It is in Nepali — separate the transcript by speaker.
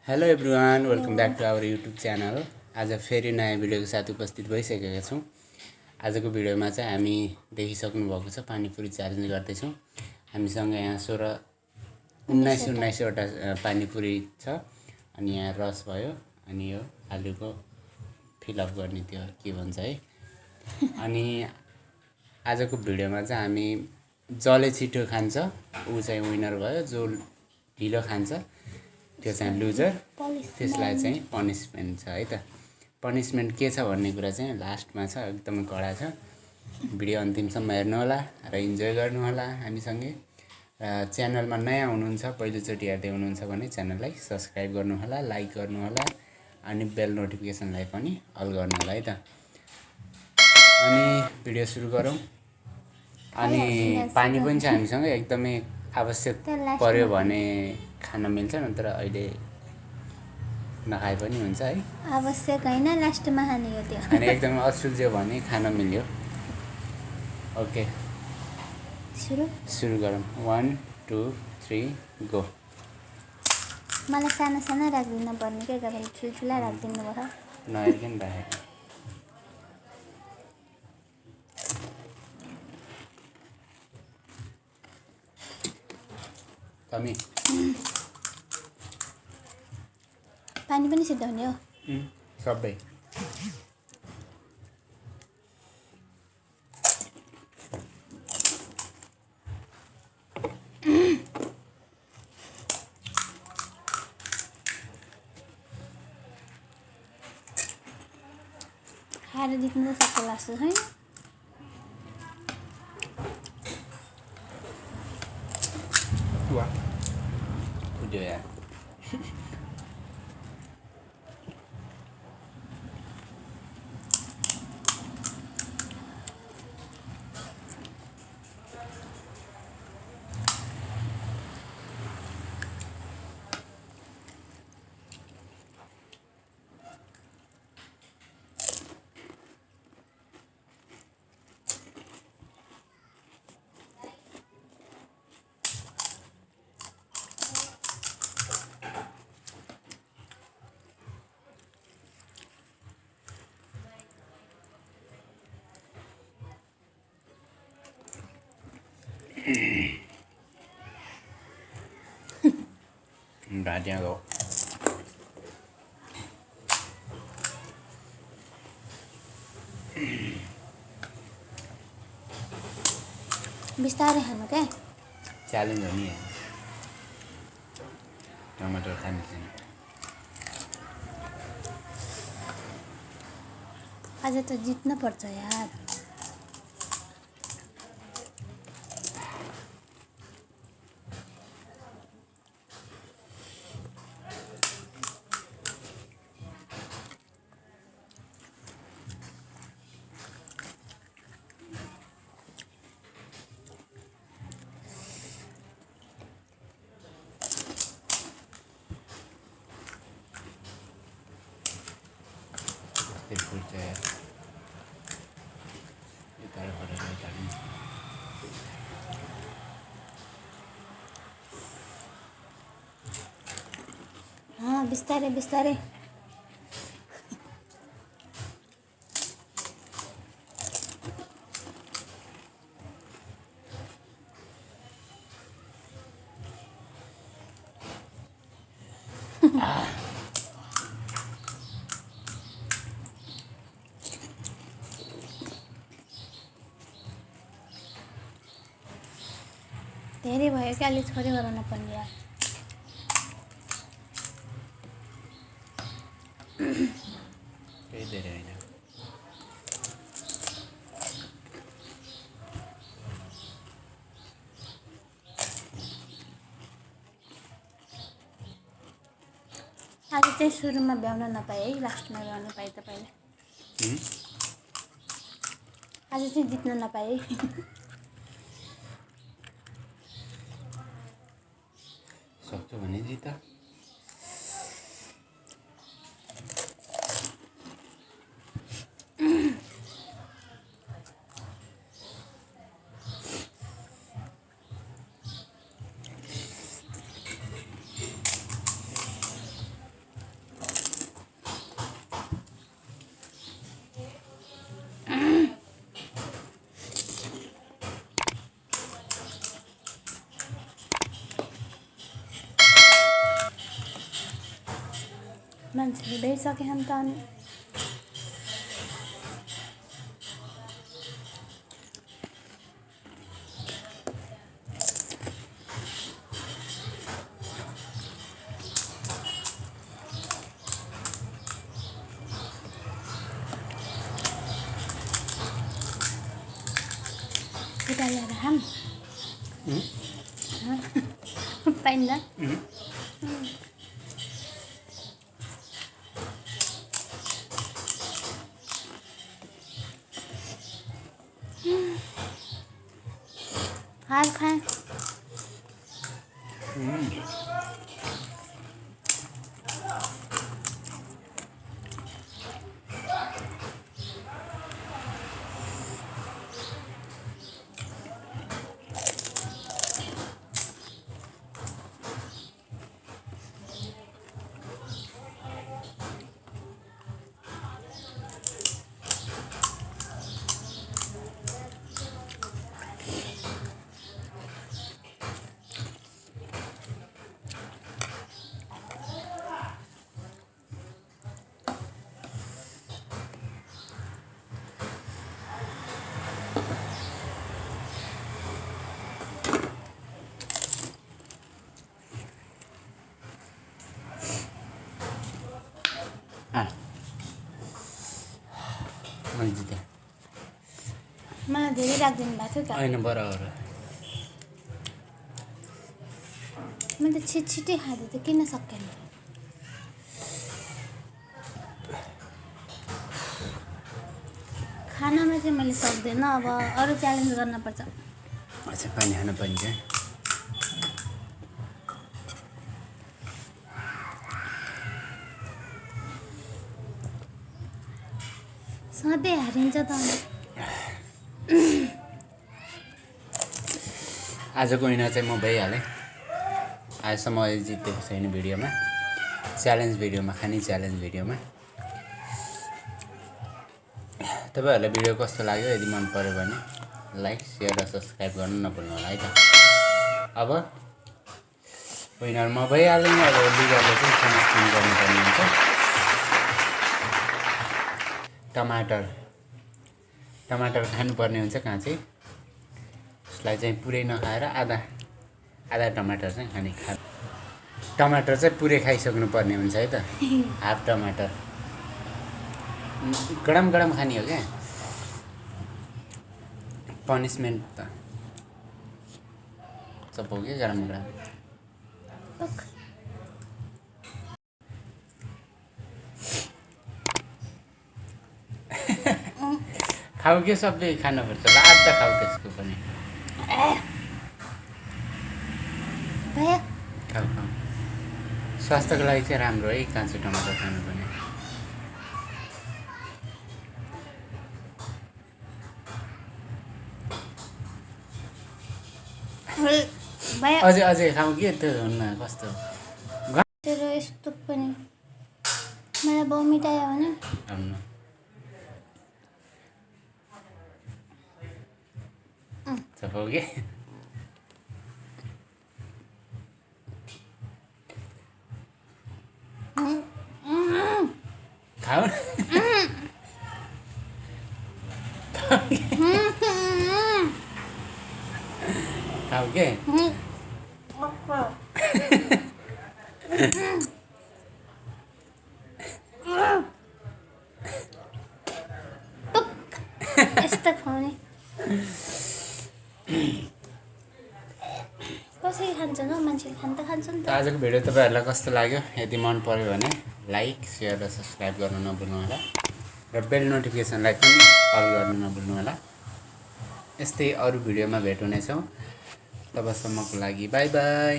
Speaker 1: Hello everyone, welcome back to our YouTube channel. आज फेरि नयाँ भिडियोको साथ उपस्थित भइसकेका छौँ। आजको भिडियोमा चाहिँ हामी देखिसक्नु भएको छ पानीपुरी च्यालेन्ज गर्दैछौँ। हामीसँग यहाँ 19वटा पानीपुरी छ। अनि यहाँ रस भयो, अनि यो आलुको फिलअप गर्ने त्यो के भन्छ है। अनि आजको भिडियोमा चाहिँ हामी जसले छिटो खान्छ ऊ चाहिँ विनर भयो, जो ढिलो खान्छ त्यो चाहिँ लुजर। त्यसलाई चाहिँ पनिसमेन्ट छ है त। पनिसमेन्ट के छ भन्ने कुरा चाहिँ लास्टमा छ, एकदमै कडा छ। भिडियो अन्तिमसम्म हेर्नुहोला र इन्जोय गर्नुहोला हामीसँगै। च्यानलमा नयाँ हुनुहुन्छ, पहिलोचोटि हेर्दै हुनुहुन्छ भने च्यानललाई सब्सक्राइब गर्नुहोला, लाइक गर्नुहोला, अनि बेल नोटिफिकेसनलाई पनि अल गर्नुहोला है त। अनि भिडियो सुरु गरौँ। अनि पानी पनि छ हामीसँग, एकदमै आवश्यक पर्यो भने खान मिल्छ, नत्र अहिले नखाए पनि हुन्छ है।
Speaker 2: आवश्यक हैन, लास्टमा खाने हो त्यो।
Speaker 1: अनि एकदमै असुल्झ्यो भने खान मिल्यो। ओके, सुरु गरौँ। 1 2 3 गो।
Speaker 2: मलाई साना साना राख्दिन पर्ने के कारण ठुल्ठुला राख्दिनु भयो।
Speaker 1: नहेरिकन राखेको तमी
Speaker 2: पानी पनि सिद्धाउने हो
Speaker 1: सबै।
Speaker 2: खाएर जित्नु त सक्छ लाग्छ छैन।
Speaker 1: उड्यो यार। भाटिया गो।
Speaker 2: बिस्तारै खानु क्या।
Speaker 1: च्यालेन्ज हो नि। टमाटर खाने छैन
Speaker 2: आज त जित्न पर्छ यार। बिस्तारै बिस्तारै। धेरै भयो क्या, अलिक थोरै गराउन पर्ने यार।
Speaker 1: केही धेरै होइन।
Speaker 2: आज चाहिँ सुरुमा भ्याउन नपाएँ है, लास्टमा भ्याउन पाएँ तपाईँले। आज चाहिँ जित्न नपाएँ।
Speaker 1: सक्छौ भने जित।
Speaker 2: मान्छेले भेटिसके नि त अनि kita ल्याएर खाम पाइन्न हाल खाएँ
Speaker 1: मैले जितेँ
Speaker 2: मलाई धेरै राखिदिनु भएको थियो त
Speaker 1: होइन बराबर
Speaker 2: मैले त छिटै खाँदै त किन सकेन खानामा चाहिँ मैले सक्दैन अब अरू च्यालेन्ज गर्न पर्छ
Speaker 1: अच्छा पानी खानु पाइन्छ
Speaker 2: सधैँ हारिन्छ त अनि
Speaker 1: आजको विनर चाहिँ म भइहालेँ आजसम्म अहिले जितेको छैन भिडियोमा च्यालेन्ज भिडियोमा खाने च्यालेन्ज भिडियोमा तपाईँहरूलाई भिडियो कस्तो लाग्यो यदि मन पऱ्यो भने लाइक सेयर र सब्सक्राइब गर्नु नभुल्नु होला है त अब विनर म भइहालेँ अब लिडरले चाहिँ ट्रान्सफर गर्नुपर्ने हुन्छ टमाटर खानुपर्ने हुन्छ काँचै यसलाई चाहिँ पुरै नखाएर आधा टमाटर चाहिँ खाने टमाटर चाहिँ पुरै खाइसक्नु पर्ने हुन्छ है त हाफ टमाटर गरम खाने हो क्या पनिसमेन्ट त चपाउ क्या गरम खाऊ के सबै खानुपर्छ ल आधा खाऊ त्यसको पनि खाऊ स्वास्थ्यको लागि चाहिँ राम्रो है काँचो टमाटर खानु पनि अझै खाऊ के त्यो हुन्न कस्तो
Speaker 2: तेरो यस्तो पनि मलाई भमिट आयो भने
Speaker 1: चपाउ के खाऊ खाऊ के
Speaker 2: यस्तो खुवाउने कसरी खान्छ न मान्छेले खान त खान्छ नि त
Speaker 1: आजको भिडियो तपाईँहरूलाई कस्तो लाग्यो यदि मन पर्यो भने लाइक सेयर र सब्सक्राइब गर्नु नभुल्नु होला र बेल नोटिफिकेसनलाई पनि अल गर्नु नभुल्नु होला यस्तै अरू भिडियोमा भेट हुनेछौँ तबसम्मको लागि बाई बाई